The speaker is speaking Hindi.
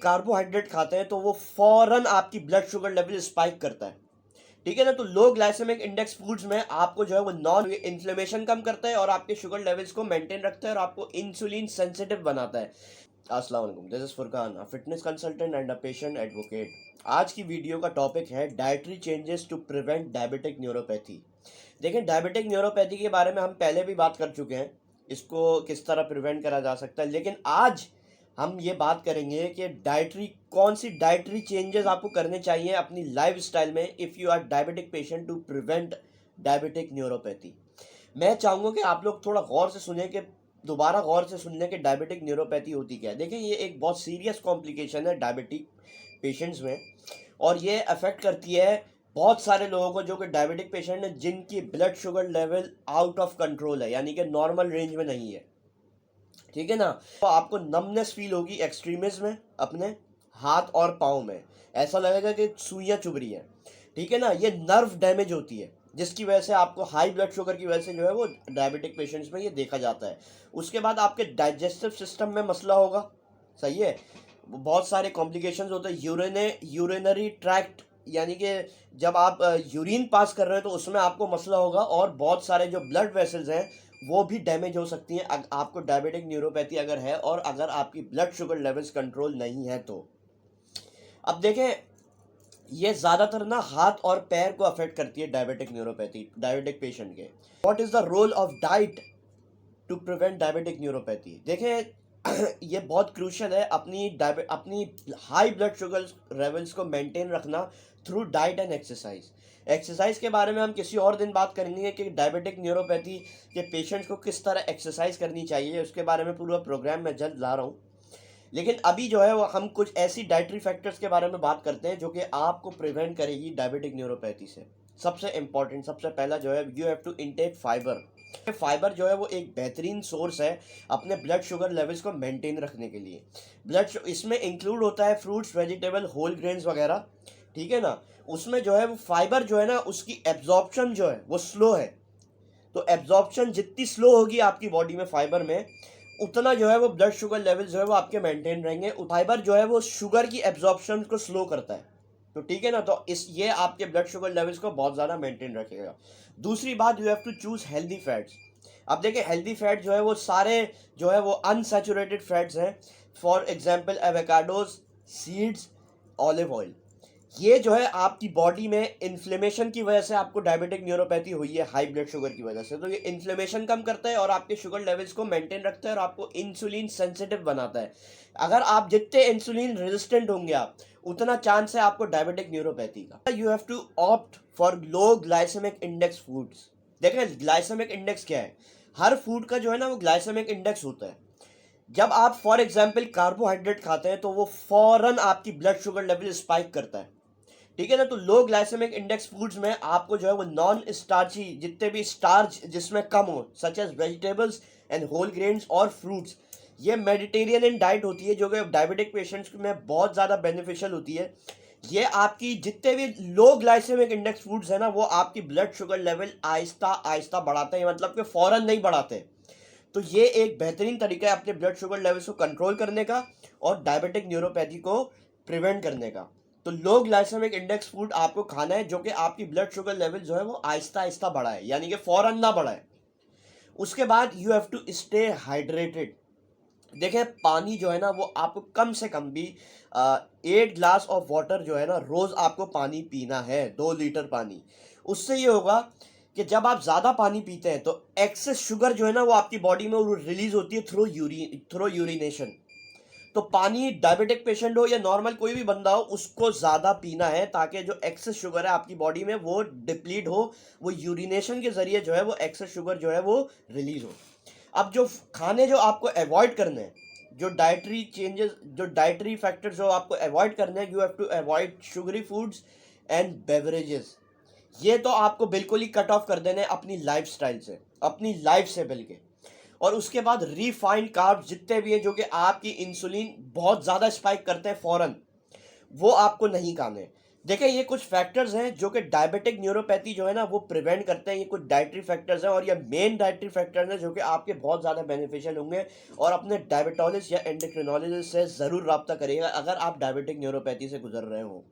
कार्बोहाइड्रेट खाते हैं तो वो फौरन आपकी ब्लड शुगर लेवल स्पाइक करता है। ठीक है ना। तो लो ग्लाइसेमिक इंडेक्स फूड्स में आपको जो है वो नॉन इन्फ्लेमेशन कम करता है और आपके शुगर लेवल्स को मेंटेन रखता है और आपको इंसुलिन सेंसिटिव बनाता है। अस्सलाम वालेकुम, this is Furqan, a fitness consultant and a patient advocate. आज की वीडियो का टॉपिक है dietary changes to prevent diabetic neuropathy. देखें, डायबिटिक न्यूरोपैथी के बारे में हम पहले भी बात कर चुके हैं, इसको किस तरह प्रिवेंट करा जा सकता है, लेकिन आज हम ये बात करेंगे कि कौन सी डाइटरी चेंजेस आपको करने चाहिए अपनी लाइफ स्टाइल में if you are diabetic patient to prevent diabetic neuropathy. मैं चाहूँगा कि आप लोग थोड़ा गौर से सुने, कि दोबारा गौर से सुनने के डायबिटिक न्यूरोपैथी होती क्या है। देखिए, ये एक बहुत सीरियस कॉम्प्लिकेशन है डायबिटिक पेशेंट्स में, और ये अफेक्ट करती है बहुत सारे लोगों को जो कि डायबिटिक पेशेंट है, जिनकी blood sugar level out of control है, यानी कि नॉर्मल रेंज में नहीं है। ठीक है ना। तो आपको नमनेस फील होगी एक्सट्रीमिज में, अपने हाथ और पाँव में ऐसा लगेगा कि सुइयां चुभ रही है। ठीक है ना। ये नर्व डैमेज होती है, जिसकी वजह से आपको हाई ब्लड शुगर की वजह से जो है वो डायबिटिक पेशेंट्स में ये देखा जाता है। उसके बाद आपके डाइजेस्टिव सिस्टम में मसला होगा। सही है। बहुत सारे कॉम्प्लिकेशंस होते हैं। यूरिनरी ट्रैक्ट, यानी कि जब आप यूरिन पास कर रहे हो तो उसमें आपको मसला होगा, और बहुत सारे जो ब्लड वेसल्स हैं वो भी डैमेज हो सकती हैं आपको डायबिटिक न्यूरोपैथी अगर है, और अगर आपकी ब्लड शुगर लेवल्स कंट्रोल नहीं है तो। अब देखें, ये ज़्यादातर ना हाथ और पैर को अफेक्ट करती है डायबिटिक न्यूरोपैथी डायबिटिक पेशेंट के। What is the role of diet to prevent diabetic neuropathy. देखें, ये बहुत क्रूशल है अपनी हाई ब्लड शुगर लेवल्स को मेंटेन रखना through diet and exercise. Exercise के बारे में हम किसी और दिन बात करेंगे कि डायबिटिक न्यूरोपैथी के पेशेंट्स को किस तरह एक्सरसाइज करनी चाहिए, उसके बारे में पूरा प्रोग्राम मैं जल्द ला रहा हूँ। लेकिन अभी जो है वो हम कुछ ऐसी डाइटरी फैक्टर्स के बारे में बात करते हैं जो कि आपको प्रिवेंट करेगी डायबिटिक न्यूरोपैथी से। सबसे इंपॉर्टेंट, सबसे पहला जो है, you have to intake fibre. Fibre जो है वो एक बेहतरीन सोर्स है अपने ब्लड शुगर लेवल्स को मेंटेन रखने के लिए। इसमें इंक्लूड होता है फ्रूट्स, वेजिटेबल, होल ग्रेन्स वगैरह। ठीक है ना। उसमें जो है वो फाइबर जो है ना, उसकी एब्जॉर्प्शन जो है वो स्लो है। तो एब्जॉर्प्शन जितनी स्लो होगी आपकी बॉडी में फाइबर में, उतना जो है वो ब्लड शुगर लेवल जो है वो आपके मेंटेन रहेंगे। फाइबर जो है वो शुगर की एब्जॉर्प्शन को स्लो करता है। तो ठीक है ना। तो ये आपके ब्लड शुगर लेवल्स को बहुत ज़्यादा मेंटेन रखेगा। दूसरी बात, you have to choose healthy fats. अब देखिए, हेल्दी फैट जो है वो सारे जो है वो अनसैचुरेटेड फैट्स हैं। For example avocados, seeds, olive oil. ये जो है आपकी बॉडी में इन्फ्लेमेशन की वजह से आपको डायबिटिक न्यूरोपैथी हुई है हाई ब्लड शुगर की वजह से, तो ये इन्फ्लेमेशन कम करता है और आपके शुगर लेवल्स को मेंटेन रखता है और आपको इंसुलिन सेंसिटिव बनाता है। अगर आप जितने इंसुलिन रेजिस्टेंट होंगे आप, उतना चांस है आपको डायबिटिक न्यूरोपैथी का। You have to opt for low glycemic index foods. देखें, ग्लाइसेमिक इंडेक्स क्या है। हर फूड का जो है ना वो ग्लाइसेमिक इंडेक्स होता है। जब आप फॉर एग्जाम्पल कार्बोहाइड्रेट खाते हैं तो वो फौरन आपकी ब्लड शुगर लेवल स्पाइक करता है। ठीक है ना। तो लो ग्लाइसेमिक इंडेक्स फूड्स में आपको जो है वो नॉन स्टार्ची, जितने भी स्टार्च जिसमें कम हो, such as vegetables and whole grains और फ्रूट्स, ये मेडिटेरियन डाइट होती है जो कि डायबिटिक पेशेंट्स में बहुत ज़्यादा बेनिफिशियल होती है। ये आपकी जितने भी लो ग्लाइसेमिक इंडेक्स फूड्स है ना, वो आपकी blood sugar level Aahista Aahista बढ़ाते हैं, मतलब कि फ़ौरन नहीं बढ़ाते। तो ये एक बेहतरीन तरीका है अपने ब्लड शुगर लेवल्स को कंट्रोल करने का और डायबिटिक न्यूरोपैथी को प्रिवेंट करने का। तो लो ग्लाइसेमिक इंडेक्स फूड आपको खाना है जो कि आपकी ब्लड शुगर लेवल जो है वो आहिस्ता आहिस्ता बढ़ाए, यानी कि फौरन ना बढ़ाए। उसके बाद you have to stay hydrated. देखें, पानी जो है ना वो आपको कम से कम भी 8 ग्लास ऑफ वाटर जो है ना रोज़ आपको पानी पीना है, 2 लीटर पानी। उससे ये होगा कि जब आप ज़्यादा पानी पीते हैं तो एक्सेस शुगर जो है ना वो आपकी बॉडी में रिलीज होती है थ्रू यूरिनेशन। तो पानी डायबिटिक पेशेंट हो या नॉर्मल कोई भी बंदा हो, उसको ज़्यादा पीना है ताकि जो एक्सेस शुगर है आपकी बॉडी में वो डिप्लीट हो, वो यूरिनेशन के ज़रिए जो है वो एक्सेस शुगर जो है वो रिलीज हो। अब जो खाने जो आपको अवॉइड करने हैं, जो डाइटरी फैक्टर्स जो आपको अवॉइड करने हैं, you have to avoid sugary foods and beverages. ये तो आपको बिल्कुल ही कट ऑफ कर देने हैं अपनी लाइफ स्टाइल से, अपनी लाइफ से बल्कि। और उसके बाद रिफाइंड कार्ब्स जितने भी हैं जो कि आपकी इंसुलिन बहुत ज़्यादा स्पाइक करते हैं फ़ौरन, वो आपको नहीं खाने। देखिए ये कुछ फैक्टर्स हैं जो कि डायबिटिक न्यूरोपैथी जो है ना वो प्रिवेंट करते हैं। ये कुछ डाइटरी फैक्टर्स हैं और ये मेन डाइटरी फैक्टर्स हैं जो कि आपके बहुत ज़्यादा बेनिफिशियल होंगे। और अपने डायबिटोलॉजिस्ट या एंडोक्रिनोलॉजिस्ट से ज़रूर रब्ता करिएगा अगर आप डायबिटिक न्यूरोपैथी से गुजर रहे हो।